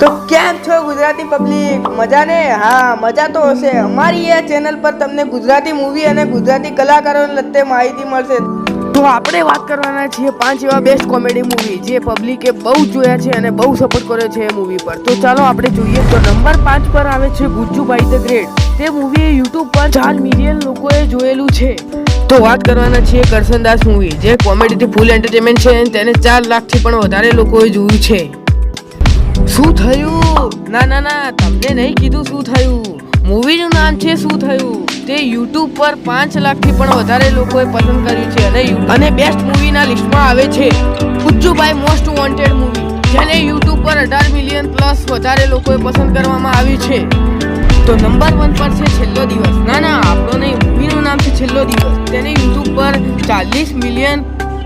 તો કેમ છો ગુજરાતી પબ્લિક? મજા ને? હા, મજા તો હશે. અમારી આ ચેનલ પર તમને ગુજરાતી મૂવી અને ગુજરાતી કલાકારોને લગતે માહિતી મળશે. તો આપણે વાત કરવાના છીએ 5 એવા બેસ્ટ કોમેડી મૂવી જે પબ્લિકે બહુ જોયા છે અને બહુ સપોર્ટ કર્યો છે એ મૂવી પર. તો ચાલો આપણે જોઈએ. તો નંબર 5 પર આવે છે ગુજ્જુભાઈ ધ ગ્રેટ. તે મૂવી યુટ્યુબ પર 4 મિલિયન લોકોએ જોયેલું છે. તો વાત કરવાના છીએ કરસનદાસ મૂવી જે કોમેડીથી ફૂલ એન્ટરટેનમેન્ટ છે અને તેને 4 લાખથી પણ વધારે લોકોએ જોયું છે. શું થયું? ના, તમને નહીં કીધું શું થયું. મૂવીનું નામ છે શું થયું. તે યુટ્યુબ પર 5 લાખથી પણ વધારે લોકોએ પસંદ કર્યું છે અને બેસ્ટ મૂવીના લિસ્ટમાં આવે છે ગુજ્જુભાઈ મોસ્ટ વોન્ટેડ મૂવી જેને યુટ્યુબ પર 18 મિલિયન પ્લસ વધારે લોકોએ પસંદ કરવામાં આવ્યું છે. તો નંબર 1 પર છે છેલ્લો દિવસ. ના, આપણો નહીં, મૂવીનું નામ છે છેલ્લો દિવસ. તેને યુટ્યુબ પર 40 મિલિયન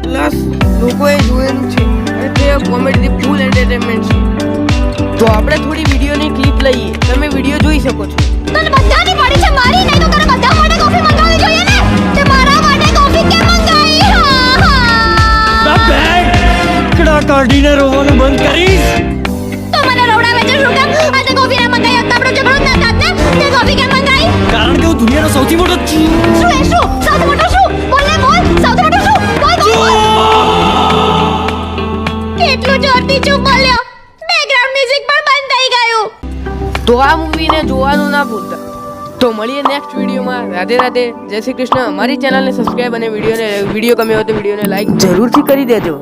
પ્લસ લોકોએ જોયેલું છે અને તે કોમેડીથી ફૂલ એન્ટરટેનમેન્ટ છે. તો આપણે થોડી વિડીયોની ક્લિપ લઈએ. તમે વિડીયો જોઈ શકો છો. તને બધાની પડી છે મારી નહીં તો તારે બધા માટે કોફી મંગાવવી જોઈએ ને. તે મારા માટે કોફી કેમ મંગાવી? ના બેગ કડા કાઢીને રોવાનું બંધ કરીશ. તો મને રોવડાવે છે શું કામ? આજે કોફી ના મંગાવી હોત તો આપણો ઝઘડો જ ના થાત ને. તે કોફી કેમ મંગાવી? કારણ કે હું દુનિયાનો સૌથી મોટો શું સૌથી મોટો શું? બોલ ને બોલ. સૌથી મોટો શું? બોલ. કેટલું જોરથી ચૂપ બોલ્યો. બેકગ્રાઉન્ડ મ્યુઝિક પણ બંધ થઈ ગયું. તો આ મૂવીને જોવાનું ના ભૂલતા. તો મળીએ નેક્સ્ટ વિડીયોમાં. રાધે રાધે, જય શ્રી કૃષ્ણ. અમારી ચેનલને સબસ્ક્રાઈબ અને વિડીયો ગમ્યો હોય તો વિડીયોને લાઈક જરૂરથી કરી દેજો.